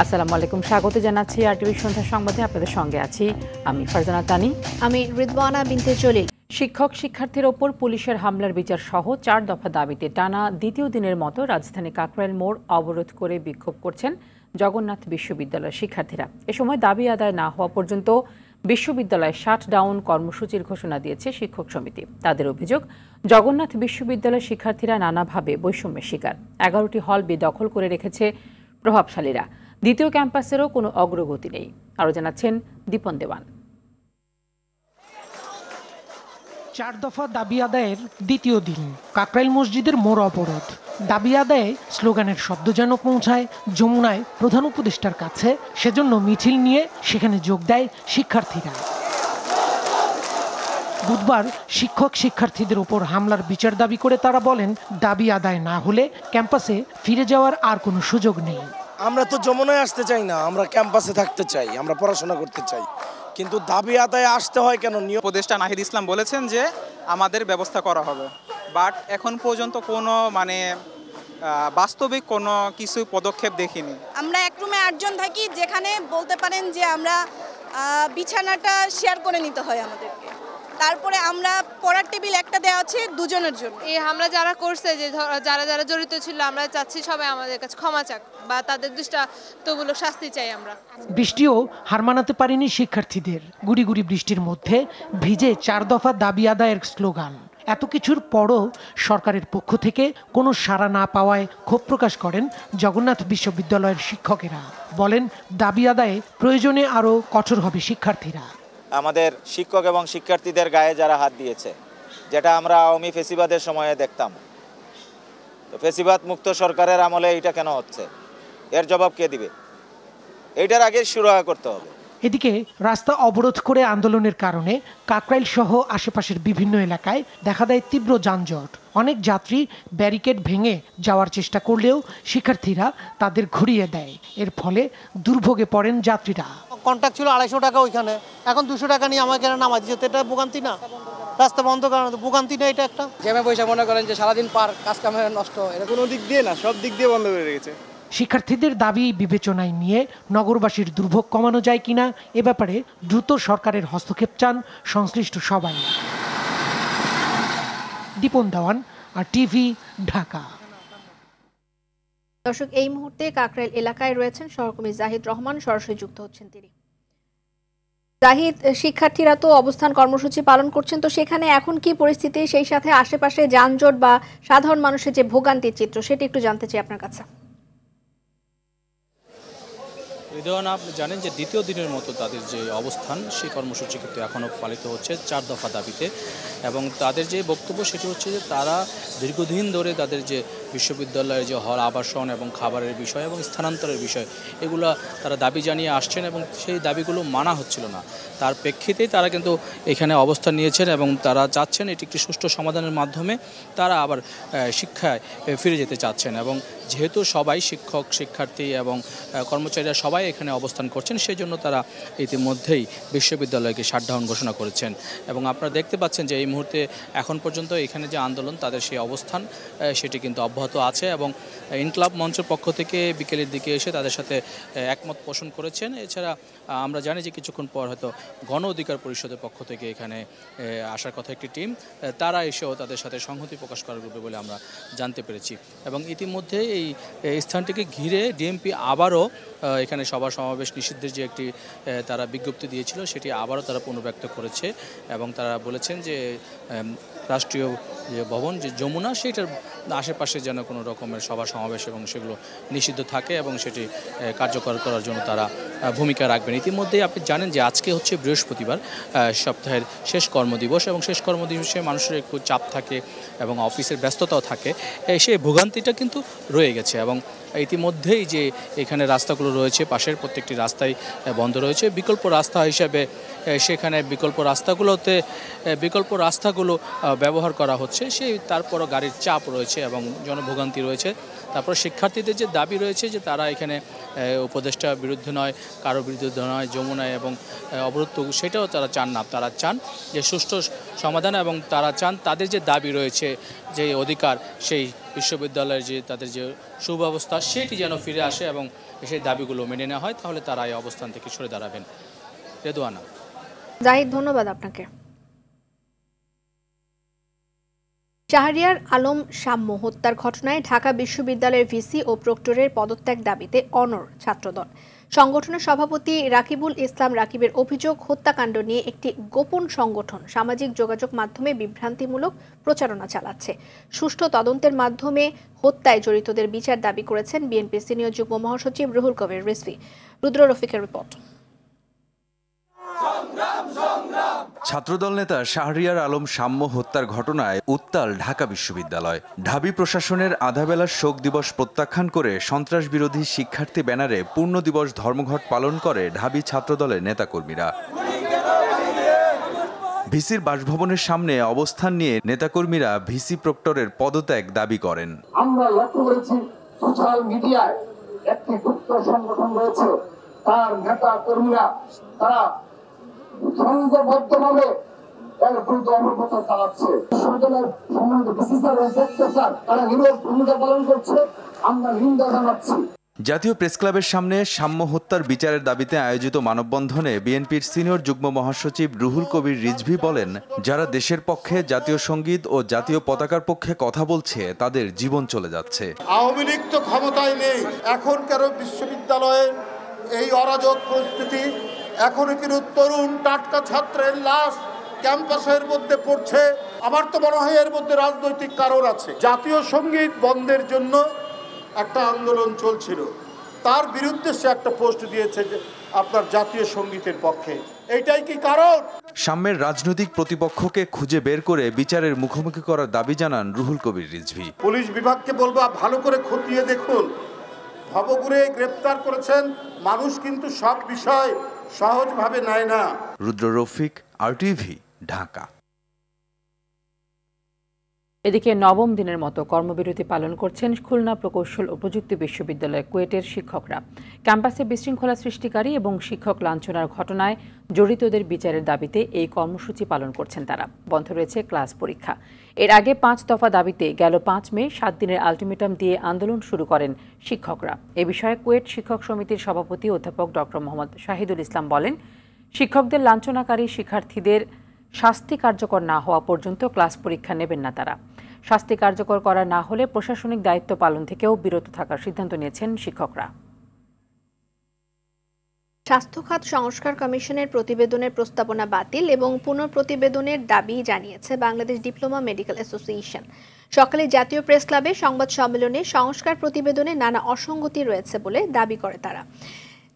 আসসালামু আলাইকুম, স্বাগত জানাচ্ছি আরটিভি সন্ধ্যা সংবাদে। আপনাদের সঙ্গে আছি আমি ফারজানা তানি, আমি রিদওয়ানা বিনতে জলিল। শিক্ষক শিক্ষার্থীর ওপর পুলিশের হামলার বিচার সহ 4 দফা দাবিতে টানা দ্বিতীয় দিনের মতো রাজধানী কাকরাইল মোড় অবরোধ করে বিক্ষোভ করছেন জগন্নাথ বিশ্ববিদ্যালয়ের শিক্ষার্থীরা। এ সময় দাবি আদায় না হওয়া পর্যন্ত বিশ্ববিদ্যালয়ে শাটডাউন কর্মসূচির ঘোষণা দিয়েছে শিক্ষক সমিতি। তাদের অভিযোগ, জগন্নাথ বিশ্ববিদ্যালয়ের শিক্ষার্থীরা নানাভাবে বৈষম্যের শিকার। 11টি হল বেদখল করে রেখেছে প্রভাবশালীরা। দ্বিতীয় ক্যাম্পাসেরও কোনো অগ্রগতি নেই। আরও জানাচ্ছেন দীপন দেওয়ান। 4 দফা দাবি আদায়ের দ্বিতীয় দিন কাকরাইল মসজিদের মোড় অবরোধ। দাবি আদায়ে স্লোগানের শব্দ যেন পৌঁছায় যমুনায় প্রধান উপদেষ্টার কাছে, সেজন্য মিছিল নিয়ে সেখানে যোগ দেয় শিক্ষার্থীরা। বুধবার শিক্ষক শিক্ষার্থীদের উপর হামলার বিচার দাবি করে তারা বলেন, দাবি আদায় না হলে ক্যাম্পাসে ফিরে যাওয়ার আর কোনো সুযোগ নেই। আমরা তো যমুনায় আসতে চাই না, আমরা ক্যাম্পাসে থাকতে চাই, আমরা পড়াশোনা করতে চাই, কিন্তু দাবি আদায়ে আসতে হয় কেন? উপদেষ্টা নাহিদ ইসলাম বলেছেন যে আমাদের ব্যবস্থা করা হবে, বাট এখন পর্যন্ত কোনো বাস্তবিক কোনো কিছু পদক্ষেপ দেখিনি। আমরা এক রুমে 8 জন থাকি, যেখানে বলতে পারেন যে আমরা বিছানাটা শেয়ার করে নিতে হয় আমাদেরকে। তারপরে আমরা পড়ার টেবিল একটা দেওয়া আছে 2 জনের জন্য। এই হামলা যারা করছে, যে যারা যারা জড়িত ছিল, আমরা চাচ্ছি সবাই আমাদের কাছে ক্ষমা চাক বা তাদের দৃষ্টান্তমূলক শাস্তি চাই আমরা। বৃষ্টিও হার মানাতে পারেনি শিক্ষার্থীদের। গুড়ি গুড়ি বৃষ্টির মধ্যে ভিজে 4 দফা দাবি আদায়ের স্লোগান। এত কিছুর পরও সরকারের পক্ষ থেকে কোনো সাড়া না পাওয়ায় ক্ষোভ প্রকাশ করেন জগন্নাথ বিশ্ববিদ্যালয়ের শিক্ষকেরা। বলেন, দাবি আদায়ে প্রয়োজনে আরও কঠোর হবে শিক্ষার্থীরা। আমাদের শিক্ষক এবং শিক্ষার্থীদের গায়ে যারা হাত দিয়েছে, যেটা আমরা আওয়ামী ফেসিবাদের সময়ে দেখতাম, তো ফেসিবাদ মুক্ত সরকারের আমলে এটা কেন হচ্ছে? এর জবাব কে দিবে? এইটার আগে সুরাহা করতে হবে। এদিকে রাস্তা অবরোধ করে আন্দোলনের কারণে কাকরাইল সহ আশেপাশের বিভিন্ন এলাকায় দেখা দেয় তীব্র যানজট। অনেক যাত্রী ব্যারিকেড ভেঙে যাওয়ার চেষ্টা করলেও শিক্ষার্থীরা তাদের ঘুরিয়ে দেয়। এর ফলে দুর্ভোগে পড়েন যাত্রীরা। কন্ট্রাক্ট ছিল 250 টাকা, ওইখানে এখন 200 টাকা নিয়ে আমাকে নামাই দিচ্ছে। এটা ভোগান্তি না? রাস্তা বন্ধ করানো ভোগান্তি না? এটা একটা জ্যামে পয়সা মনে করেন যে সারাদিন পার কাজ কামে নষ্ট, এটা কোনো দিক দিয়ে না, সব দিক দিয়ে বন্ধ করে রেখেছে। শিক্ষার্থীদের দাবি বিবেচনায় নিয়ে নগরবাসীর দুর্ভোগ কমানো যায় কিনা এ ব্যাপারে দ্রুত সরকারের হস্তক্ষেপ চান সংশ্লিষ্ট সবাই। দীপন দেওয়ান, আর টিভি, ঢাকা। দর্শক, এই মুহূর্তে কাকরাইল এলাকায় রয়েছেন সহকর্মী জাহিদ রহমান, সরাসরি যুক্ত হচ্ছেন তিনি। জাহিদ, শিক্ষার্থীরা তো অবস্থান কর্মসূচি পালন করছেন, তো সেখানে এখন কি পরিস্থিতি, সেই সাথে আশেপাশে যানজট বা সাধারণ মানুষের যে ভোগান্তির চিত্র, সেটা একটু জানতে চাই আপনার কাছে। আপনি জানেন যে দ্বিতীয় দিনের মতো তাদের যে অবস্থান, সেই কর্মসূচি কিন্তু এখনও পালিত হচ্ছে 4 দফা দাবিতে। এবং তাদের যে বক্তব্য সেটি হচ্ছে যে তারা দীর্ঘদিন ধরে তাদের যে বিশ্ববিদ্যালয়ের যে হল আবাসন এবং খাবারের বিষয় এবং স্থানান্তরের বিষয়, এগুলো তারা দাবি জানিয়ে আসছেন এবং সেই দাবিগুলো মানা হচ্ছিল না। তার প্রেক্ষিতেই তারা কিন্তু এখানে অবস্থান নিয়েছেন এবং তারা চাচ্ছেন এটি একটি সুষ্ঠু সমাধানের মাধ্যমে তারা আবার শিক্ষায় ফিরে যেতে চাচ্ছেন। এবং যেহেতু সবাই শিক্ষক, শিক্ষার্থী এবং কর্মচারীরা সবাই এখানে অবস্থান করছেন, সেই জন্য তারা ইতিমধ্যেই বিশ্ববিদ্যালয়কে শাটডাউন ঘোষণা করেছেন। এবং আপনারা দেখতে পাচ্ছেন যে এই মুহূর্তে এখন পর্যন্ত এখানে যে আন্দোলন, তাদের সেই অবস্থান সেটি কিন্তু অব্যাহত আছে। এবং ইনকলাব মঞ্চের পক্ষ থেকে বিকেলের দিকে এসে তাদের সাথে একমত পোষণ করেছেন। এছাড়া আমরা জানি যে কিছুক্ষণ পর হয়তো গণ অধিকার পরিষদের পক্ষ থেকে এখানে আসার কথা একটি টিম, তারা এসেও তাদের সাথে সংহতি প্রকাশ করবে বলে আমরা জানতে পেরেছি। এবং ইতিমধ্যে এই স্থানটিকে ঘিরে ডিএমপি আবারও এখানে সভা সমাবেশ নিষিদ্ধের যে একটি তারা বিজ্ঞপ্তি দিয়েছিল, সেটি আবারও তারা পুনর্ব্যক্ত করেছে। এবং তারা বলেছেন যে রাষ্ট্রীয় যে ভবন যে যমুনা, সেটার আশেপাশে যেন কোনো রকমের সভা সমাবেশ এবং সেগুলো নিষিদ্ধ থাকে এবং সেটি কার্যকর করার জন্য তারা ভূমিকা রাখবেন। ইতিমধ্যেই আপনি জানেন যে আজকে হচ্ছে বৃহস্পতিবার, সপ্তাহের শেষ কর্মদিবস, এবং শেষ কর্মদিবসে মানুষের একটু চাপ থাকে এবং অফিসের ব্যস্ততাও থাকে, সেই ভোগান্তিটা কিন্তু রয়ে গেছে। এবং ইতিমধ্যেই যে এখানে রাস্তাগুলো রয়েছে, পাশের প্রত্যেকটি রাস্তাই বন্ধ রয়েছে। বিকল্প রাস্তা হিসাবে সেখানে বিকল্প রাস্তাগুলো ব্যবহার করা হচ্ছে। সেই তারপরও গাড়ির চাপ রয়েছে এবং জনভোগান্তি রয়েছে। তারপর শিক্ষার্থীদের যে দাবি রয়েছে যে তারা এখানে উপদেষ্টার বিরুদ্ধে নয়, কারো বিরুদ্ধে নয়, যমুনায় এবং অবরোধ, সেটাও তারা চান না। তারা চান যে সুষ্ঠু সমাধান এবং তারা চান তাদের যে দাবি রয়েছে, যে অধিকার, সেই বিশ্ববিদ্যালয়ের যে তাদের যে সুব্যবস্থা সেটি যেন ফিরে আসে এবং সেই দাবিগুলো মেনে নেওয়া হয়, তাহলে তারা এই অবস্থান থেকে সরে দাঁড়াবেন। রেদওয়ানা। জাহিদ, ধন্যবাদ আপনাকে। শাহরিয়ার আলম সাম্য হত্যার ঘটনায় ঢাকা বিশ্ববিদ্যালয়ের ভিসি ও প্রক্টরের পদত্যাগ দাবিতে অনড় ছাত্রদল। সংগঠনের সভাপতি রাকিবুল ইসলাম রাকিবের অভিযোগ, হত্যাকাণ্ড নিয়ে একটি গোপন সংগঠন সামাজিক যোগাযোগ মাধ্যমে বিভ্রান্তিমূলক প্রচারণা চালাচ্ছে। সুষ্ঠু তদন্তের মাধ্যমে হত্যায় জড়িতদের বিচার দাবি করেছেন বিএনপি সিনিয়র যুগ্ম মহাসচিব রুহুল কবির রিজভী। রুদ্র রফিকের রিপোর্ট। ছাত্রদল নেতা শাহরিয়ার আলম সাম্য হত্যার ঘটনায় উত্তাল ঢাকা বিশ্ববিদ্যালয়। ঢাবি প্রশাসনের আধাবেলার শোক দিবস প্রত্যাখ্যান করে সন্ত্রাস বিরোধী শিক্ষার্থী ব্যানারে পূর্ণ দিবস ধর্মঘট পালন করে ঢাবি ছাত্রদলের নেতাকর্মীরা। ভিসির বাসভবনের সামনে অবস্থান নিয়ে নেতাকর্মীরা ভিসি প্রক্টরের পদত্যাগ দাবি করেন। আমরা লক্ষ্য করেছি সোশ্যাল মিডিয়ায় একটি গুপ্ত সংগঠন রয়েছে, তার নেতা কর্মীরা তারা সংঘবদ্ধভাবে এর বিরুদ্ধে অপপ্রচার চালাচ্ছে। বিশ্ববিদ্যালয়ের সম্মানিত ভিসি স্যার এবং প্রক্টর স্যার তারা নিরব ভূমিকা পালন করছে, আমরা নিন্দা জানাচ্ছি। জাতীয় প্রেসক্লাবের সামনে সাম্য হত্যার বিচারের দাবিতে আয়োজিত মানববন্ধনে বিএনপির সিনিয়র যুগ্ম মহাসচিব রুহুল কবির রিজভী বলেন, যারা দেশের পক্ষে জাতীয় সঙ্গীত ও জাতীয় পতাকার পক্ষে কথা বলছে তাদের জীবন চলে যাচ্ছে। আওয়ামী লীগ তো ক্ষমতায় নেই, এখনকার বিশ্ববিদ্যালয়ের এই অরাজক পরিস্থিতি, এখনো কিন্তু তরুণ টাটকা ছাত্রের লাশ ক্যাম্পাসের মধ্যে পড়ছে। আমার তো মনে হয় এর মধ্যে রাজনৈতিক কারণ আছে। জাতীয় সঙ্গীত বন্ধের জন্য একটা আন্দোলন চলছিল, তার বিরুদ্ধে সে একটা পোস্ট দিয়েছে যে আপনার জাতীয় সঙ্গীতের পক্ষে। এইটাই কি কারণ? সাম্যের রাজনৈতিক প্রতিপক্ষকে খুঁজে বের করে বিচারের মুখোমুখি করার দাবি জানান রুহুল কবির রিজভী। পুলিশ বিভাগকে বলবো ভালো করে খতিয়ে দেখুন। ভবঘুরে গ্রেপ্তার করেছেন মানুষ, কিন্তু সব বিষয় সহজভাবে নেয় না। রুদ্র রফিক, আরটিভি, ঢাকা। এদিকে নবম দিনের মতো কর্মবিরতি পালন করছেন খুলনা প্রকৌশল ও প্রযুক্তি বিশ্ববিদ্যালয় কুয়েটের শিক্ষকরা। ক্যাম্পাসে বিশৃঙ্খলা সৃষ্টিকারী এবং শিক্ষক লাঞ্ছনার ঘটনায় জড়িতদের বিচারের দাবিতে এই কর্মসূচি পালন করছেন তারা। বন্ধ রয়েছে ক্লাস পরীক্ষা। এর আগে 5 দফা দাবিতে গেল 5 মে 7 দিনের আলটিমেটাম দিয়ে আন্দোলন শুরু করেন শিক্ষকরা। এ বিষয়ে কুয়েট শিক্ষক সমিতির সভাপতি অধ্যাপক ডক্টর মোহাম্মদ শাহিদুল ইসলাম বলেন, শিক্ষকদের লাঞ্ছনাকারী শিক্ষার্থীদের শাস্তি কার্যকর না হওয়া পর্যন্ত ক্লাস পরীক্ষা নেবেন না তারা। শাস্তি কার্যকর করা না হলে প্রশাসনিক দায়িত্ব পালন থেকেও বিরত থাকার সিদ্ধান্ত নিয়েছেন শিক্ষকরা। স্বাস্থ্য খাত সংস্কার কমিশনের প্রতিবেদনের প্রস্তাবনা বাতিল এবং পুনঃপ্রতিবেদনের দাবি জানিয়েছে বাংলাদেশ ডিপ্লোমা মেডিকেল অ্যাসোসিয়েশন। সকালে জাতীয় প্রেস ক্লাবে সংবাদ সম্মেলনে সংস্কার প্রতিবেদনে নানা অসঙ্গতি রয়েছে বলে দাবি করে তারা।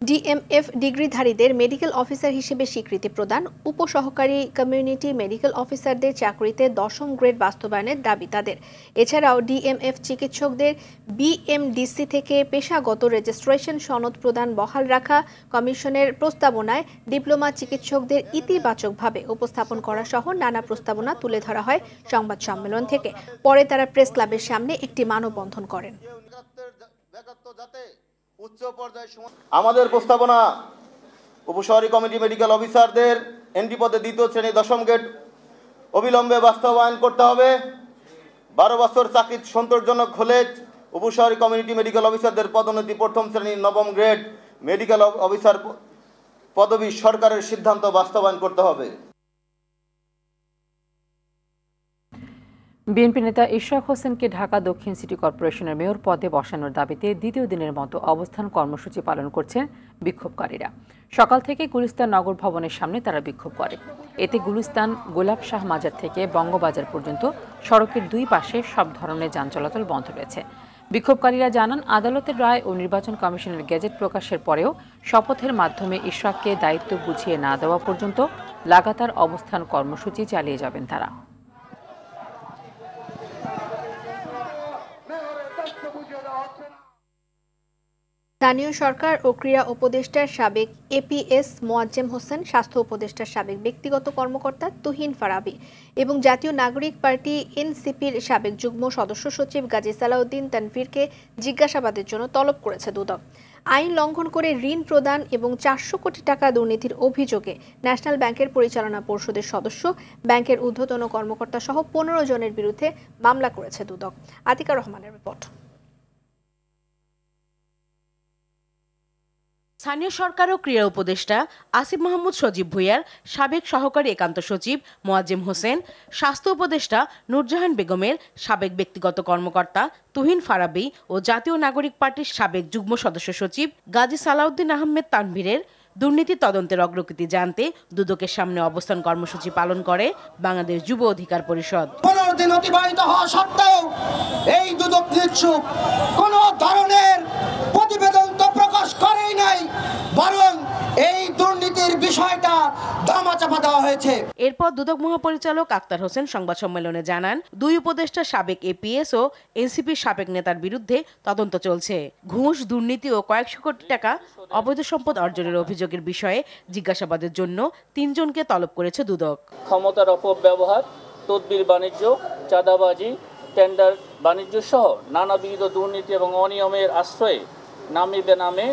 ডিএমএফ ডিগ্রিধারীদের মেডিকেল অফিসার হিসেবে স্বীকৃতি প্রদান, উপসহকারী কমিউনিটি মেডিকেল অফিসারদের চাকরিতে 10ম গ্রেড বাস্তবায়নের দাবি তাদের। এছাড়াও ডিএমএফ চিকিৎসকদের বিএমডিসি থেকে পেশাগত রেজিস্ট্রেশন সনদ প্রদান বহাল রাখা, কমিশনের প্রস্তাবনায় ডিপ্লোমা চিকিৎসকদের ইতিবাচকভাবে উপস্থাপন করা সহ নানা প্রস্তাবনা তুলে ধরা হয় সংবাদ সম্মেলন থেকে। পরে তারা প্রেস ক্লাবের সামনে একটি মানববন্ধন করেন। আমাদের প্রস্তাবনা উপশহরী কমিটি মেডিকেল অফিসারদের এনটি পদে 2য় শ্রেণী 10ম গ্রেড অবিলম্বে বাস্তবায়ন করতে হবে। 12 বছর চাকরি সন্তোষজনক হলে উপশহরী কমিউনিটি মেডিকেল অফিসারদের পদোন্নতি 1ম শ্রেণী 9ম গ্রেড মেডিকেল অফিসার পদবি সরকারের সিদ্ধান্ত বাস্তবায়ন করতে হবে। বিএনপি নেতা ইশরাক হোসেনকে ঢাকা দক্ষিণ সিটি কর্পোরেশনের মেয়র পদে বসানোর দাবিতে দ্বিতীয় দিনের মতো অবস্থান কর্মসূচি পালন করছেন বিক্ষোভকারীরা। সকাল থেকে গুলিস্তান নগর ভবনের সামনে তারা বিক্ষোভ করে। এতে গুলিস্তান গোলাপ শাহ মাজার থেকে বঙ্গবাজার পর্যন্ত সড়কের 2 পাশে সব ধরনের যান চলাচল বন্ধ রয়েছে। বিক্ষোভকারীরা জানান, আদালতের রায় ও নির্বাচন কমিশনের গেজেট প্রকাশের পরেও শপথের মাধ্যমে ইশরাককে দায়িত্ব বুঝিয়ে না দেওয়া পর্যন্ত লাগাতার অবস্থান কর্মসূচি চালিয়ে যাবেন তারা। স্থানীয় সরকার ও ক্রীড়া উপদেষ্টার সাবেক এপিএস মোয়াজ্জেম হোসেন, স্বাস্থ্য উপদেষ্টার সাবেক ব্যক্তিগত কর্মকর্তা তুহিন ফারাবি এবং জাতীয় নাগরিক পার্টি এনসিপির সাবেক যুগ্ম সদস্য সচিব গাজী সালাউদ্দিন তানভীরকে জিজ্ঞাসাবাদের জন্য তলব করেছে দুদক। আইন লঙ্ঘন করে ঋণ প্রদান এবং 400 কোটি টাকা দুর্নীতির অভিযোগে ন্যাশনাল ব্যাংকের পরিচালনা পর্ষদের সদস্য, ব্যাংকের ঊর্ধ্বতন কর্মকর্তা সহ 15 জনের বিরুদ্ধে মামলা করেছে দুদক। আতিকা রহমানের রিপোর্ট। স্থানীয় সরকার ও ক্রীড়া উপদেষ্টা আসিফ মাহমুদ সজীব ভুঁইয়ার সাবেক সহকারী একান্ত সচিব মোয়াজ্জেম হোসেন, স্বাস্থ্য উপদেষ্টা নূরজাহান বেগমের সাবেক ব্যক্তিগত কর্মকর্তা তুহিন ফারাবী ও জাতীয় নাগরিক পার্টির সাবেক যুগ্ম সদস্য সচিব গাজী সালাউদ্দিন আহমেদ তানভীরের দুর্নীতি তদন্তের অগ্রগতি জানতে দুদকের সামনে অবস্থান কর্মসূচি পালন করে বাংলাদেশ যুব অধিকার পরিষদ। 15 দিন অতিবাহিত হওয়া সত্ত্বেও এই দুদক নিচ্ছুক কোন ধরনের প্রতিবেদন তো প্রকাশ করেই নাই, বরং এই দুর্নীতির বিষয়টা ধামাচাপা দেওয়া হয়েছে। এরপর দুদক মহাপরিচালক আক্তার হোসেন সংবাদ সম্মেলনে জানান, দুই উপদেষ্টার সাবেক এপিএস ও এনসিপির সাবেক নেতার বিরুদ্ধে তদন্ত চলছে। ঘুষ, দুর্নীতি ও কয়েকশো কোটি টাকা অবৈধ সম্পদ অর্জনের অভিযোগের বিষয়ে জিজ্ঞাসাবাদের জন্য 3 জনকে তলব করেছে দুদক। ক্ষমতার অপব্যবহার, তদবির বাণিজ্য, চাঁদাবাজি, টেন্ডার বাণিজ্য সহ নানাবিধ দুর্নীতি এবং অনিয়মের আশ্রয়ে নামে বেনামে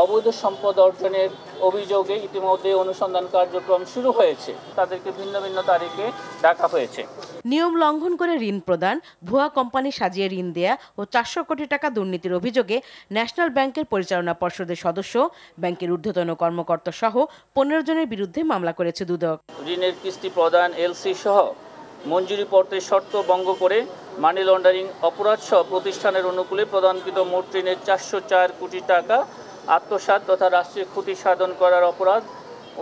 অবৈধ সম্পদ অর্জনের অভিযোগে ইতিমধ্যে অনুসন্ধান কার্যক্রম শুরু হয়েছে। তাদেরকে ভিন্ন ভিন্ন তারিখে ডাকা হয়েছে। নিয়ম লঙ্ঘন করে ঋণ প্রদান, ভুয়া কোম্পানি সাজিয়ে ঋণ দেয়া ও 400 কোটি টাকা দুর্নীতির অভিযোগে ন্যাশনাল ব্যাংকের পরিচালনা পর্ষদের সদস্য, ব্যাংকের ঊর্ধ্বতন কর্মকর্তা সহ 15 জনের বিরুদ্ধে মামলা করেছে দুদক। ঋণের কিস্তি প্রদান, এলসি সহ মঞ্জুরিপত্রের শর্ত ভঙ্গ করে মানি লন্ডারিং অপরাধ সহ প্রতিষ্ঠানের অনুকূলে প্রদানকৃত মোট ঋণের 404 কোটি টাকা আত্মসাৎ তথা রাষ্ট্রীয় ক্ষতি সাধন করার অপরাধ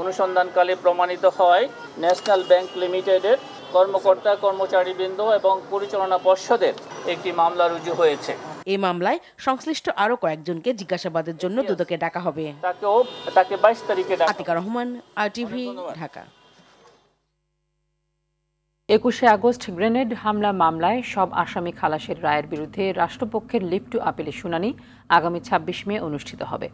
অনুসন্ধানকালে প্রমাণিত হওয়ায় ন্যাশনাল ব্যাংক লিমিটেডের কর্মকর্তা, কর্মচারীবৃন্দ এবং পরিচালনা পর্ষদের একটি মামলা রুজু হয়েছে। এই মামলায় সংশ্লিষ্ট আরও কয়েকজনকে জিজ্ঞাসাবাদের জন্য দুদকে ডাকা হবে। তাকে 22 তারিখে ডাকা। আতিকা রহমান, RTV, ঢাকা। 21শে আগস্ট গ্রেনেড হামলা মামলায় সব আসামি খালাসের রায়ের বিরুদ্ধে রাষ্ট্রপক্ষের লিভ টু আপিলের শুনানি আগামী 26 মে অনুষ্ঠিত হবে।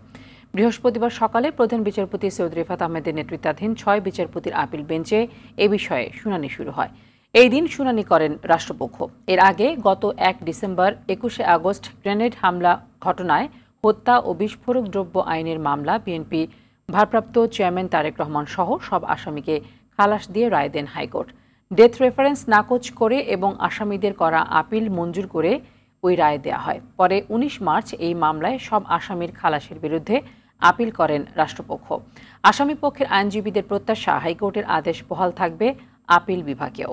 বৃহস্পতিবার সকালে প্রধান বিচারপতি সৈয়দ রিফাত আহমেদের নেতৃত্বাধীন 6 বিচারপতির আপিল বেঞ্চে এ বিষয়ে শুনানি শুরু হয়। এই দিন শুনানি করেন রাষ্ট্রপক্ষ। এর আগে গত 1 ডিসেম্বর 21শে আগস্ট গ্রেনেড হামলা ঘটনায় হত্যা ও বিস্ফোরক দ্রব্য আইনের মামলা বিএনপি ভারপ্রাপ্ত চেয়ারম্যান তারেক রহমান সহ সব আসামিকে খালাস দিয়ে রায় দেন হাইকোর্ট। ডেথ রেফারেন্স নাকচ করে এবং আসামিদের করা আপিল মঞ্জুর করে ওই রায় দেয়া হয়। পরে 19 মার্চ এই মামলায় সব আসামির খালাসের বিরুদ্ধে আপিল করেন রাষ্ট্রপক্ষ। আসামি পক্ষের আইনজীবীদের প্রত্যাশা, হাইকোর্টের আদেশ বহাল থাকবে আপিল বিভাগেও।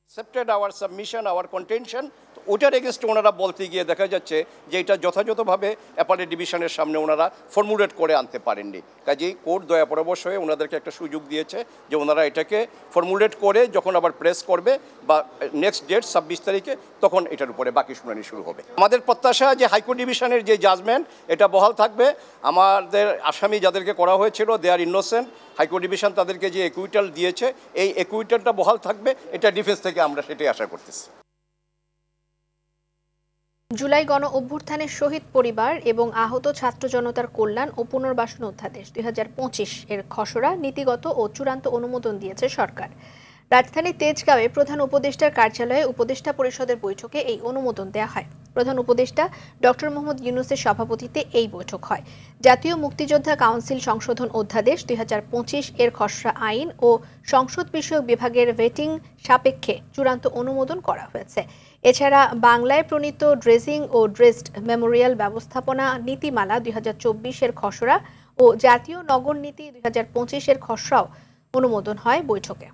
accepted our submission, our contention, ওটার এগেনস্টে ওনারা বলতে গিয়ে দেখা যাচ্ছে যে এটা যথাযথভাবে অ্যাপালেট ডিভিশনের সামনে ওনারা ফর্মুলেট করে আনতে পারেননি। কাজেই কোর্ট দয়া পরবশ হয়ে ওনাদেরকে একটা সুযোগ দিয়েছে যে ওনারা এটাকে ফর্মুলেট করে যখন আবার প্রেস করবে বা নেক্সট ডেট 26 তারিখে, তখন এটার উপরে বাকি শুনানি শুরু হবে। আমাদের প্রত্যাশা যে হাইকোর্ট ডিভিশনের যে জাজমেন্ট এটা বহাল থাকবে। আমাদের আসামি যাদেরকে করা হয়েছিল দে আর ইনোসেন্ট, হাইকোর্ট ডিভিশন তাদেরকে যে একুইটাল দিয়েছে এই একুইটালটা বহাল থাকবে, এটা ডিফেন্স থেকে আমরা সেটাই আশা করতেছি। জুলাই গণ অভ্যুত্থানের শহীদ পরিবার এবং আহত ছাত্র জনতার কল্যাণ ও পুনর্বাসন অধ্যাদেশ 2025 এর খসড়া নীতিগত ও চূড়ান্ত অনুমোদন দিয়েছে সরকার। রাজধানীর তেজগাঁওয়ে প্রধান উপদেষ্টার কার্যালয়ে উপদেষ্টা পরিষদের বৈঠকে এই অনুমোদন দেওয়া হয়। প্রধান উপদেষ্টা ডক্টর মোহাম্মদ ইউনূসের সভাপতিত্বে এই বৈঠক হয়। জাতীয় মুক্তিযোদ্ধা কাউন্সিল সংশোধন অধ্যাদেশ 2025 এর খসড়া আইন ও সংসদ বিষয়ক বিভাগের ভেটিং সাপেক্ষে চূড়ান্ত অনুমোদন করা হয়েছে। এছাড়া বাংলায় প্রণীত ড্রেজিং ও ড্রেসড মেমোরিয়াল ব্যবস্থাপনা নীতিমালা 2024 এর খসড়া ও জাতীয় নগর নীতি 2025 এর খসড়াও অনুমোদন হয় বৈঠকে।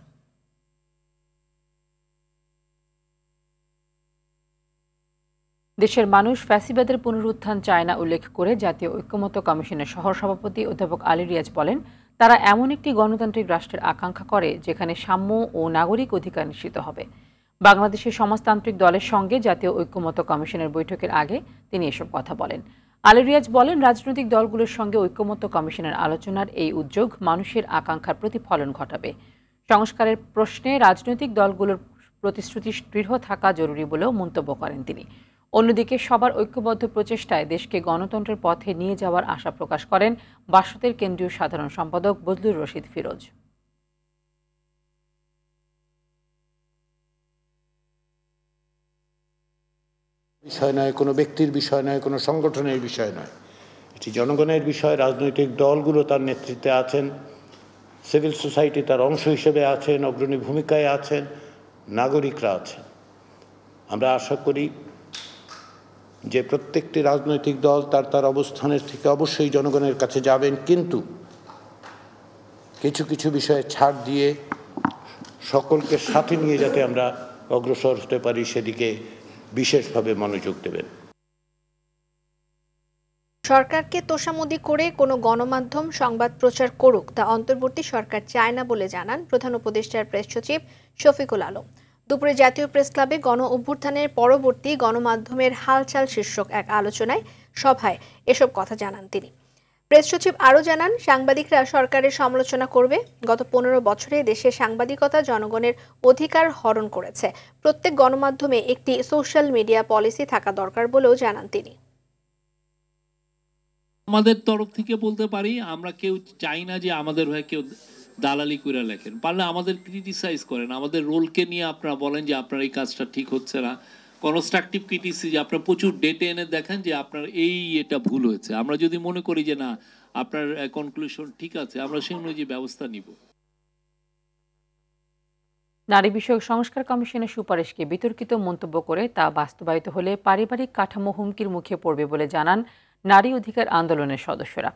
দেশের মানুষ ফ্যাসিবাদের পুনরুত্থান চায় না উল্লেখ করে জাতীয় ঐক্যমত্য কমিশনের সহসভাপতি অধ্যাপক আলী রিয়াজ বলেন, তারা এমন একটি গণতান্ত্রিক রাষ্ট্রের আকাঙ্ক্ষা করে যেখানে সাম্য ও নাগরিক অধিকার নিশ্চিত হবে। বাংলাদেশের সমাজতান্ত্রিক দলের সঙ্গে জাতীয় ঐক্যমত্য কমিশনের বৈঠকের আগে তিনি এসব কথা বলেন। আলী রিয়াজ বলেন, রাজনৈতিক দলগুলোর সঙ্গে ঐক্যমত্য কমিশনের আলোচনার এই উদ্যোগ মানুষের আকাঙ্ক্ষার প্রতিফলন ঘটাবে। সংস্কারের প্রশ্নে রাজনৈতিক দলগুলোর প্রতিশ্রুতি দৃঢ় থাকা জরুরি বলেও মন্তব্য করেন তিনি। অন্যদিকে সবার ঐক্যবদ্ধ প্রচেষ্টায় দেশকে গণতন্ত্রের পথে নিয়ে যাওয়ার আশা প্রকাশ করেন বাসদের কেন্দ্রীয় সাধারণ সম্পাদক বজলুর রশিদ ফিরোজ। বিষয় নয়, কোনো ব্যক্তির বিষয় নয়, কোনো সংগঠনের বিষয় নয়, এটি জনগণের বিষয়। রাজনৈতিক দলগুলো তার নেতৃত্বে আছেন, সিভিল সোসাইটি তার অংশ হিসেবে আছেন, অগ্রণী ভূমিকায় আছেন, নাগরিকরা আছেন। আমরা আশা করি যে প্রত্যেকটি রাজনৈতিক দল তার তার অবস্থানের থেকে অবশ্যই জনগণের কাছে যাবেন, কিন্তু কিছু কিছু বিষয়ে ছাড় দিয়ে সকলকে সাথে নিয়ে যাতে আমরা অগ্রসর হতে পারি সেদিকে বিশেষভাবে মনোযোগ দেবেন। সরকারকে তোষামোদি করে কোনো গণমাধ্যম সংবাদ প্রচার করুক তা অন্তর্বর্তী সরকার চায় না বলে জানান প্রধান উপদেষ্টার প্রেস সচিব শফিকুল আলম। দুপুরে জাতীয় প্রেস ক্লাবে গণ অভ্যুত্থানের পরবর্তী গণমাধ্যমের হালচাল শীর্ষক এক আলোচনায় সভায় এসব কথা জানান তিনি। প্রেস সচিব আরও জানান, সাংবাদিকরা সরকারের সমালোচনা করবে। গত 15 বছরে দেশে সাংবাদিকতা জনগণের অধিকার হরণ করেছে। প্রত্যেক গণমাধ্যমে একটি সোশ্যাল মিডিয়া পলিসি থাকা দরকার বলেও জানান তিনি। আমাদের তরফ থেকে বলতে পারি, আমরা কেউ চাই না যে আমাদের হয়ে কেউ দালালি করে লেখেন। পারলে আমাদের ক্রিটিসাইজ করেন, আমাদের রোলকে নিয়ে আপনারা বলেন যে আপনার এই কাজটা ঠিক হচ্ছে না। কনস্ট্রাকটিভ ক্রিটিসিজম, আপনার প্রচুর ডেটা এনে দেখেন যে আপনার এটা ভুল হয়েছে। আমরা যদি মনে করি যে না আপনার কনক্লুশন ঠিক আছে, আমরা সেই অনুযায়ী ব্যবস্থা নিব। নারী বিষয়ক সংস্কার কমিশনের সুপারিশকে বিতর্কিত মন্তব্য করে তা বাস্তবায়িত হলে পারিবারিক কাঠামো হুমকির মুখে পড়বে বলে জানান নারী অধিকার আন্দোলনের সদস্যরা।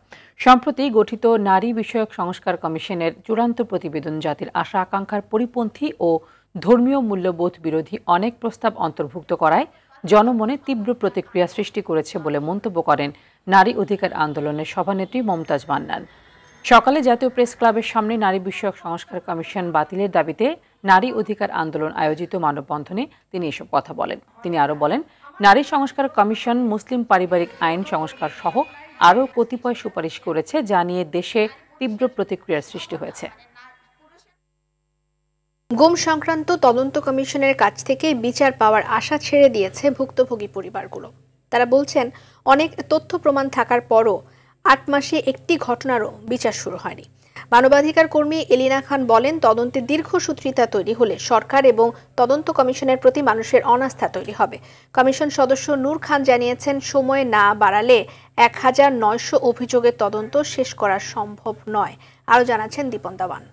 সম্প্রতি গঠিত নারী বিষয়ক সংস্কার কমিশনের চূড়ান্ত প্রতিবেদন জাতির আশা আকাঙ্ক্ষার পরিপন্থী ও ধর্মীয় মূল্যবোধ বিরোধী অনেক প্রস্তাব অন্তর্ভুক্ত করায় জনমনে তীব্র প্রতিক্রিয়া সৃষ্টি করেছে বলে মন্তব্য করেন নারী অধিকার আন্দোলনের সভানেত্রী মমতাজ মান্নান। সকালে জাতীয় প্রেস ক্লাবের সামনে নারী বিষয়ক সংস্কার কমিশন বাতিলের দাবিতে নারী অধিকার আন্দোলন আয়োজিত মানববন্ধনে তিনি এসব কথা বলেন। তিনি আরও বলেন, নারী সংস্কার কমিশন মুসলিম পারিবারিক আইন সংস্কার সহ আরও কতিপয় সুপারিশ করেছে, যা নিয়ে দেশে তীব্র প্রতিক্রিয়ার সৃষ্টি হয়েছে। গুম সংক্রান্ত তদন্ত কমিশনের কাছ থেকে বিচার পাওয়ার আশা ছেড়ে দিয়েছে ভুক্তভোগী পরিবারগুলো। তারা বলছেন, অনেক তথ্য প্রমাণ থাকার পরও 8 মাসে একটি ঘটনারও বিচার শুরু হয়নি। মানবাধিকার কর্মী এলিনা খান বলেন, তদন্তে দীর্ঘসূত্রিতা তৈরি হলে সরকার এবং তদন্ত কমিশনের প্রতি মানুষের অনাস্থা তৈরি হবে। কমিশন সদস্য নূর খান জানিয়েছেন, সময় না বাড়ালে 1900 অভিযোগের তদন্ত শেষ করা সম্ভব নয়। আরও জানাচ্ছেন দীপন দাওয়ান।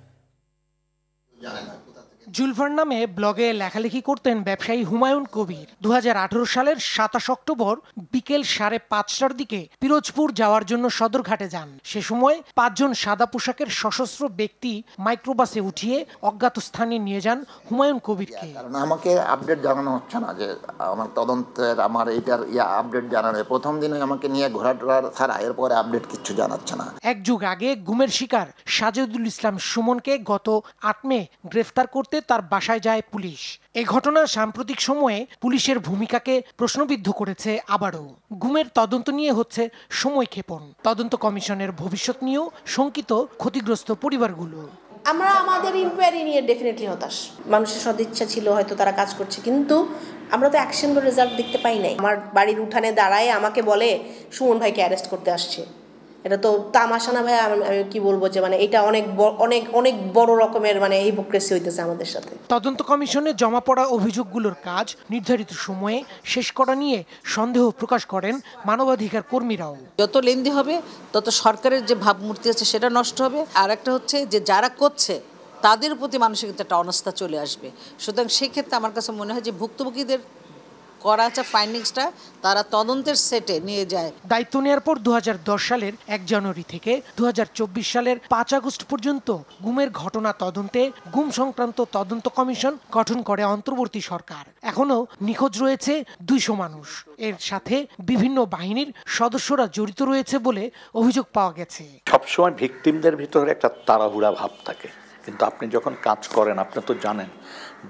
জুলফার নামে ব্লগে লেখালেখি করতেন ব্যবসায়ী হুমায়ুন কবির। 2018 সালের 27 অক্টোবর বিকেল 5:30টার দিকে পিরোজপুর যাওয়ার জন্য সদরঘাটে যান। সে সময় 5 জন সাদা পোশাকের সশস্ত্র ব্যক্তি মাইক্রোবাসে উঠিয়ে অজ্ঞাত স্থানে নিয়ে যান হুমায়ুন কবিরকে। কারণ আমাকে আপডেট জানানো হচ্ছে না যে আমার তদন্তের আমার এইটার আপডেট জানানো। প্রথম দিনে আমাকে নিয়ে ঘোরাটোরা ছাড়া এরপরে আপডেট কিছু জানাচ্ছে না। এক যুগ আগে গুমের শিকার সাজেদুল ইসলাম সুমনকে গত 8 মে গ্রেফতার করতে তার বাসায় যায় পুলিশ। এই ঘটনা সাম্প্রতিক সময়ে পুলিশের ভূমিকাকে প্রশ্নবিদ্ধ করেছে। আবারও গুমের তদন্ত নিয়ে হচ্ছে সময়ক্ষেপণ। তদন্ত কমিশনের ভবিষ্যৎ নিয়েও শঙ্কিত ক্ষতিগ্রস্ত পরিবারগুলো। আমরা আমাদের ইনকোয়ারি নিয়ে ডেফিনেটলি হতাশ। মানুষের সদিচ্ছা ছিল, হয়তো তারা কাজ করছে, কিন্তু আমরা তো অ্যাকশন বা রেজাল্ট দেখতে পাই নাই। আমার বাড়ির উঠানে দাঁড়ায় আমাকে বলে সুমন ভাইকে অ্যারেস্ট করতে আসছে। এটা তো তামাশা না ভাই, আমি কি বলবো যে এটা অনেক অনেক অনেক বড় রকমের হিপোক্রেসি হইতেছে আমাদের সাথে। তদন্ত কমিশনে জমা পড়া অভিযোগগুলোর কাজ নির্ধারিত সময়ে শেষ করা নিয়ে সন্দেহ প্রকাশ করেন মানবাধিকার কর্মীরাও। যত লেন্দি হবে তত সরকারের যে ভাবমূর্তি আছে সেটা নষ্ট হবে। আর একটা হচ্ছে যে যারা করছে তাদের প্রতি মানুষের কিন্তু একটা অনাস্থা চলে আসবে। সুতরাং সেক্ষেত্রে আমার কাছে মনে হয় যে ভুক্তভোগীদের করা আছে ফাইন্ডিংসটা তারা তদন্তের সেটে নিয়ে যায়। দায়িত্ব নেওয়ার পর 2010 সালের 1 জানুয়ারি থেকে 2024 সালের 5 আগস্ট পর্যন্ত গুমের ঘটনা তদন্তে গুম সংক্রান্ত তদন্ত কমিশন গঠন করে অন্তর্বর্তী সরকার। এখনো নিখোঁজ রয়েছে 200 মানুষ। এর সাথে বিভিন্ন বাহিনীর সদস্যরা জড়িত রয়েছে বলে অভিযোগ পাওয়া গেছে। সবসময় ভিকটিমদের ভিতরে একটা তাড়াহুড়া ভাব থাকে, কিন্তু আপনি যখন কাজ করেন আপনি তো জানেন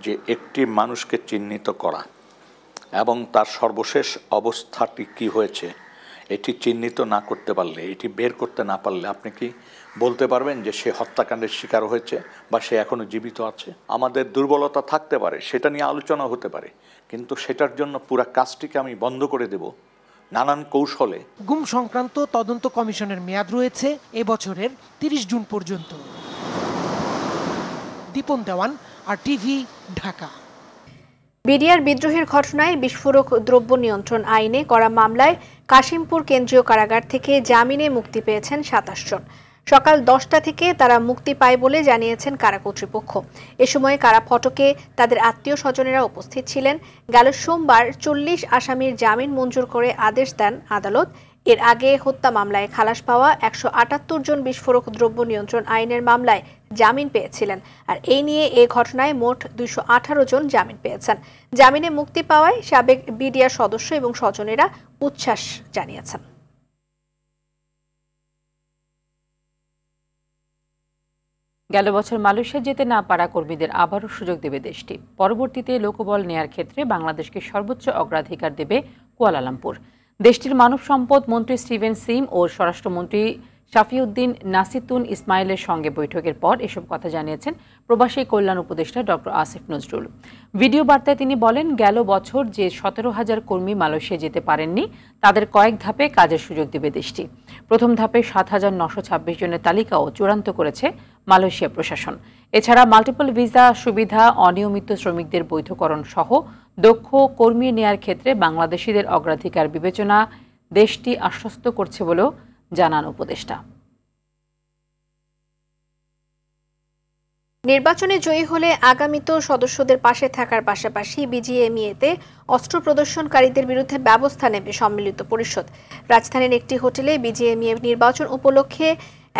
যে একটি মানুষকে চিহ্নিত করা এবং তার সর্বশেষ অবস্থাটি কি হয়েছে এটি চিহ্নিত না করতে পারলে, এটি বের করতে না পারলে আপনি কি বলতে পারবেন যে সে হত্যাকাণ্ডের শিকার হয়েছে বা সে এখনো জীবিত আছে? আমাদের দুর্বলতা থাকতে পারে, সেটা নিয়ে আলোচনা হতে পারে, কিন্তু সেটার জন্য পুরো কাজটিকে আমি বন্ধ করে দেব নানান কৌশলে। গুম সংক্রান্ত তদন্ত কমিশনের মেয়াদ রয়েছে এবছরের 30 জুন পর্যন্ত। দীপন দেওয়ান, আর টিভি, ঢাকা। বিডিআর বিদ্রোহের ঘটনায় বিস্ফোরক দ্রব্য নিয়ন্ত্রণ আইনে করা মামলায় কাশিমপুর কেন্দ্রীয় কারাগার থেকে জামিনে মুক্তি পেয়েছেন ২৭ জন। সকাল ১০টা থেকে তারা মুক্তি পায় বলে জানিয়েছেন কারা কর্তৃপক্ষ। এ সময় কারা ফটকে তাদের আত্মীয় স্বজনেরা উপস্থিত ছিলেন। গেল সোমবার ৪০ আসামির জামিন মঞ্জুর করে আদেশ দেন আদালত। এর আগে হত্যা মামলায় খালাস পাওয়া ১৭৮ জন বিস্ফোরক দ্রব্য নিয়ন্ত্রণ আইনের মামলায় জামিন পেয়েছিলেন। আর এই নিয়ে এ ঘটনায় মোট ২১৮ জন জামিন পেয়েছেন। জামিনে মুক্তি পাওয়ায় সাবেক বিডিআর সদস্য এবং স্বজনেরা উচ্ছ্বাস জানিয়েছেন। গেল বছর মালয়েশিয়া যেতে না পারা কর্মীদের আবারও সুযোগ দেবে দেশটি। পরবর্তীতে লোকবল নেয়ার ক্ষেত্রে বাংলাদেশকে সর্বোচ্চ অগ্রাধিকার দেবে কুয়ালালামপুর। দেশটির মানব সম্পদ মন্ত্রী স্টিভেন সিম ও স্বরাষ্ট্রমন্ত্রী শাফিউদ্দিন নাসিতুন ইসমাইলের সঙ্গে বৈঠকের পর এসব কথা জানিয়েছেন প্রবাসী কল্যাণ উপদেষ্টা ডক্টর আসিফ নজরুল। ভিডিও বার্তায় তিনি বলেন, গেল বছর যে ১৭,০০০ কর্মী মালয়েশিয়া যেতে পারেননি তাদের কয়েক ধাপে কাজের সুযোগ দেবে দেশটি। প্রথম ধাপে ৭,৯২৬ জনের তালিকাও চূড়ান্ত করেছে মালয়েশিয়া প্রশাসন। এছাড়া মাল্টিপল ভিসা সুবিধা, অনিয়মিত শ্রমিকদের বৈধকরণ সহ দক্ষ কর্মী নেয়ার ক্ষেত্রে বাংলাদেশিদের অগ্রাধিকার বিবেচনা দেশটি আশ্বস্ত করছে বলেও জানান উপদেষ্টা। নির্বাচনে জয়ী হলে আগামীতেও সদস্যদের পাশে থাকার পাশাপাশি বিজিএমইএতে অস্ত্র প্রদর্শনকারীদের বিরুদ্ধে ব্যবস্থা নেবে সম্মিলিত পরিষদ। রাজধানীর একটি হোটেলে বিজিএমইএ নির্বাচন উপলক্ষে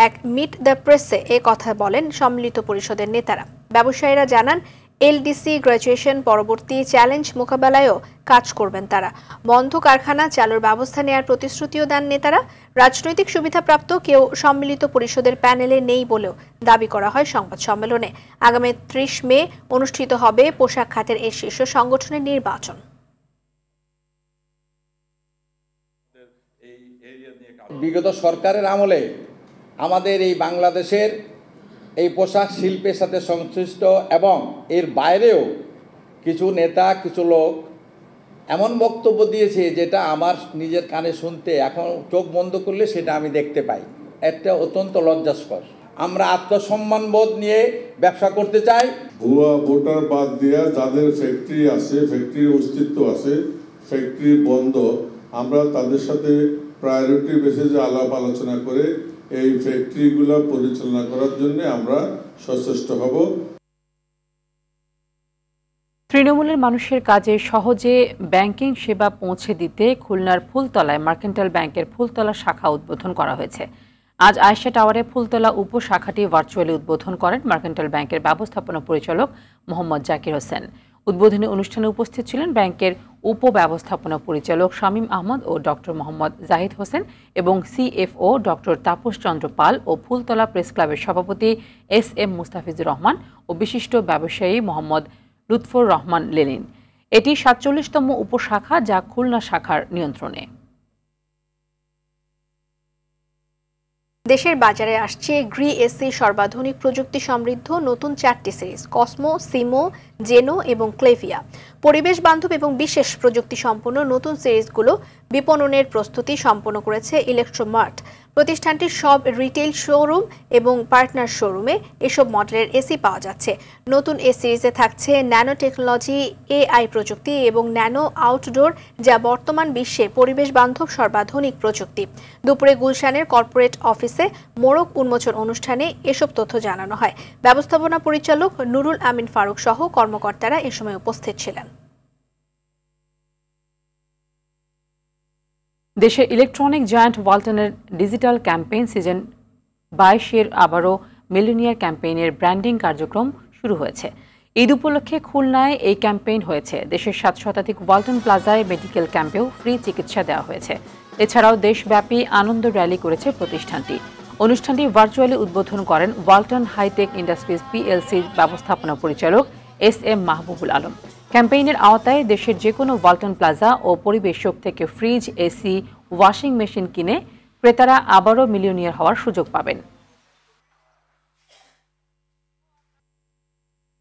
এক মিট দ্য প্রেসে এ কথা বলেন সম্মিলিত পরিষদের নেতারা। ব্যবসায়ীরা জানান, এলডিসি গ্র্যাজুয়েশন পরবর্তী চ্যালেঞ্জ মোকাবেলায়ও কাজ করবেন তারা। বন্ধ কারখানা চালুর ব্যবস্থা নেয়ার প্রতিশ্রুতিও দেন নেতারা। রাজনৈতিক সুবিধাপ্রাপ্ত কেউ সম্মিলিত পরিষদের প্যানেলে নেই বলেও দাবি করা হয় সংবাদ সম্মেলনে। আগামী ৩০ মে অনুষ্ঠিত হবে পোশাক খাতের এই শীর্ষ সংগঠনের নির্বাচন। বিগত সরকারের আমলে আমাদের এই বাংলাদেশের এই পোশাক শিল্পের সাথে সংশ্লিষ্ট এবং এর বাইরেও কিছু নেতা, কিছু লোক এমন বক্তব্য দিয়েছে যেটা আমার নিজের কানে শুনতে এখন চোখ বন্ধ করলে সেটা আমি দেখতে পাই। এটা অত্যন্ত লজ্জাস্কর। আমরা আত্মসম্মানবোধ নিয়ে ব্যবসা করতে চাই। ভুয়া ভোটার বাদ দিয়া যাদের ফ্যাক্টরি আছে, ফ্যাক্টরির অস্তিত্ব আছে, ফ্যাক্টরি বন্ধ, আমরা তাদের সাথে প্রায়োরিটি বেসিসে আলাপ আলোচনা করে এই ফ্যাক্টরিগুলো পরিচালনা করার জন্য আমরা সচেষ্ট হব। তৃণমূলের মানুষের কাজে সহজে ব্যাংকিং সেবা পৌঁছে দিতে খুলনার ফুলতলায় মার্কেন্টাইল ব্যাংকের ফুলতলা শাখা উদ্বোধন করা হয়েছে। আজ আয়েশা টাওয়ারে ফুলতলা উপশাখাটি ভার্চুয়ালি উদ্বোধন করেন মার্কেন্টাইল ব্যাংকের ব্যবস্থাপনা পরিচালক মোহাম্মদ জাকির হোসেন। উদ্বোধনী অনুষ্ঠানে উপস্থিত ছিলেন ব্যাংকের উপব্যবস্থাপনা পরিচালক শামীম আহমদ ও ডক্টর মোহাম্মদ জাহিদ হোসেন এবং সিএফও ডক্টর তাপস চন্দ্র পাল ও ফুলতলা প্রেস ক্লাবের সভাপতি এস.এম. মুস্তাফিজুর রহমান ও বিশিষ্ট ব্যবসায়ী মোহাম্মদ লুৎফর রহমান লেনিন। এটি ৪৭তম উপশাখা যা খুলনা শাখার নিয়ন্ত্রণে। দেশের বাজারে আসছে গ্রি এসি সর্বাধুনিক প্রযুক্তি সমৃদ্ধ নতুন 4টি সিরিজ, কসমো, সিমো, জেনো এবং ক্লেভিয়া। পরিবেশ বান্ধব এবং বিশেষ প্রযুক্তি সম্পন্ন নতুন সিরিজগুলো বিপণনের প্রস্তুতি সম্পন্ন করেছে ইলেকট্রোমার্ট। প্রতিষ্ঠানটির সব রিটেইল শোরুম এবং পার্টনার শোরুমে এসব মডেলের এসি পাওয়া যাচ্ছে। নতুন এ সিরিজে থাকছে ন্যানো টেকনোলজি, এআই প্রযুক্তি এবং ন্যানো আউটডোর, যা বর্তমান বিশ্বে পরিবেশ বান্ধব সর্বাধুনিক প্রযুক্তি। দুপুরে গুলশানের কর্পোরেট অফিসে মোড়ক উন্মোচন অনুষ্ঠানে এসব তথ্য জানানো হয়। ব্যবস্থাপনা পরিচালক নুরুল আমিন ফারুক সহ কর্মকর্তারা এ সময় উপস্থিত ছিলেন। দেশের ইলেকট্রনিক জায়ান্ট ওয়ালটনের ডিজিটাল ক্যাম্পেইন সিজন 22-এর আবারও মিলিনিয়ার ক্যাম্পেইনের ব্র্যান্ডিং কার্যক্রম শুরু হয়েছে। ঈদ উপলক্ষে খুলনায় এই ক্যাম্পেইন হয়েছে। দেশের 7 শতাধিক ওয়ালটন প্লাজায় মেডিকেল ক্যাম্পেও ফ্রি চিকিৎসা দেওয়া হয়েছে। এছাড়াও দেশব্যাপী আনন্দ র্যালি করেছে প্রতিষ্ঠানটি। অনুষ্ঠানটি ভার্চুয়ালি উদ্বোধন করেন ওয়ালটন হাইটেক ইন্ডাস্ট্রিজ পিএলসির ব্যবস্থাপনা পরিচালক এস.এম. মাহবুবুল আলম। ক্যাম্পেইনের আওতায় দেশের যে কোনো ওয়ালটন প্লাজা ও পরিবেশক থেকে ফ্রিজ, এসি, ওয়াশিং মেশিন কিনে ক্রেতারা আবারও মিলিয়নিয়ার হওয়ার সুযোগ পাবেন।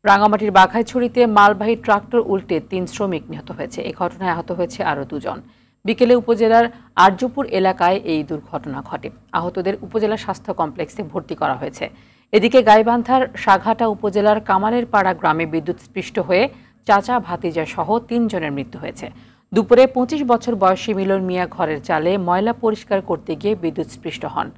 রাঙ্গামাটির বাঘাইছড়িতে মালবাহী ট্রাক্টর উল্টে 3 শ্রমিক নিহত হয়েছে। এই ঘটনায় আহত হয়েছে আরও 2 জন। বিকেলে উপজেলার আর্যপুর এলাকায় এই দুর্ঘটনা ঘটে। আহতদের উপজেলা স্বাস্থ্য কমপ্লেক্সে ভর্তি করা হয়েছে। এদিকে গাইবান্ধার সাঘাটা উপজেলার কামালের পাড়া গ্রামে বিদ্যুৎস্পৃষ্ট হয়ে চাচা ভাতিজা সহ 3 জনের মৃত্যু হয়েছে। দুপুরে 25 বছর বয়সী মিলন মিয়া ঘরের চালে ময়লা পরিষ্কার করতে গিয়ে বিদ্যুৎস্পৃষ্ট হন।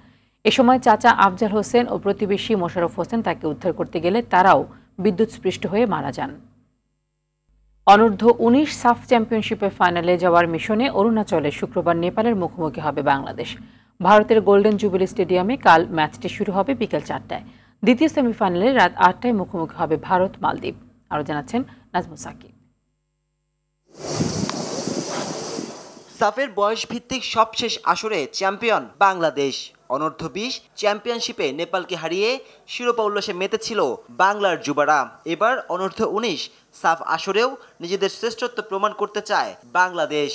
এ সময় চাচা আফজাল হোসেন ও প্রতিবেশী মোশাররফ হোসেন তাকে উদ্ধার করতে গেলে তারাও বিদ্যুৎস্পৃষ্ট হয়ে মারা যান। অনূর্ধ্ব 19 সাফ চ্যাম্পিয়নশিপের ফাইনালে যাওয়ার মিশনে অরুণাচলে শুক্রবার নেপালের মুখোমুখি হবে বাংলাদেশ। ভারতের গোল্ডেন জুবিলি স্টেডিয়ামে কাল ম্যাচটি শুরু হবে বিকেল 4টায়। দ্বিতীয় সেমিফাইনালে রাত 8টায় মুখোমুখি হবে ভারত মালদ্বীপ। আরও জানাচ্ছেন নাজমুল সাকিব। সাফের বয়স ভিত্তিক সবশেষ আসরে চ্যাম্পিয়ন বাংলাদেশ। অনূর্ধ্ব 20 চ্যাম্পিয়নশিপে নেপালকে হারিয়ে শিরোপা উল্লাসে মেতেছিল বাংলার যুবারা। এবার অনূর্ধ্ব 19 সাফ আসরেও নিজেদের শ্রেষ্ঠত্ব প্রমাণ করতে চায় বাংলাদেশ।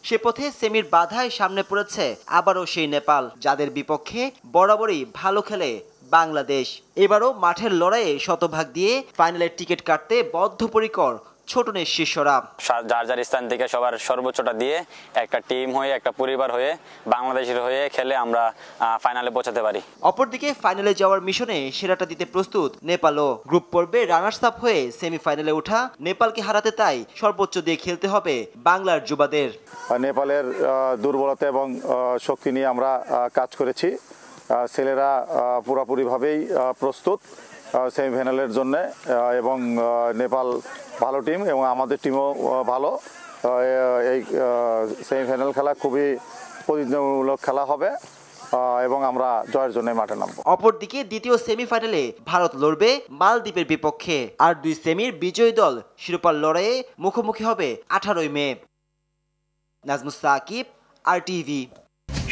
সে পথে সেমির বাধায় সামনে পড়েছে আবারও সেই নেপাল, যাদের বিপক্ষে বরাবরই ভালো খেলে বাংলাদেশ। এবারও মাঠের লড়াইয়ে শতভাগ দিয়ে ফাইনালের টিকিট কাটতে বদ্ধপরিকর ছোটনের শিষ্যরা। যার যার স্থান থেকে সবার সর্বোচ্চটা দিয়ে একটা টিম হয়ে, একটা পরিবার হয়ে, বাংলাদেশের হয়ে খেলে আমরা ফাইনালে পৌঁছাতে পারি। অপরদিকে ফাইনালে যাওয়ার মিশনে সেরাটা দিতে প্রস্তুত নেপালও। গ্রুপ পর্বে রানার্স আপ হয়ে সেমিফাইনালে ওঠা নেপালকে হারাতে তাই সর্বোচ্চ দিয়ে খেলতে হবে বাংলার যুবাদের। নেপালের দুর্বলতা এবং শক্তি নিয়ে আমরা কাজ করেছি। ছেলেরা পুরোপুরিভাবেই প্রস্তুত সেমিফাইনালের জন্য, এবং নেপাল ভালো টিম এবং আমাদের টিমও ভালো। এই সেমিফাইনাল খেলা খুবই প্রতিযোগিতামূলক খেলা হবে এবং আমরা জয়ের জন্য মাঠে নামব। অপরদিকে দ্বিতীয় সেমিফাইনালে ভারত লড়বে মালদ্বীপের বিপক্ষে। আর 2 সেমির বিজয়ী দল শিরোপার লড়াইয়ে মুখোমুখি হবে 18 মে। নাজমুল সাকিব, RTV।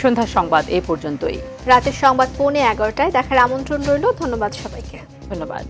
সন্ধ্যার সংবাদ এ পর্যন্তই। রাতের সংবাদ 11:15টায় দেখার আমন্ত্রণ রইল। ধন্যবাদ সবাইকে। ধন্যবাদ।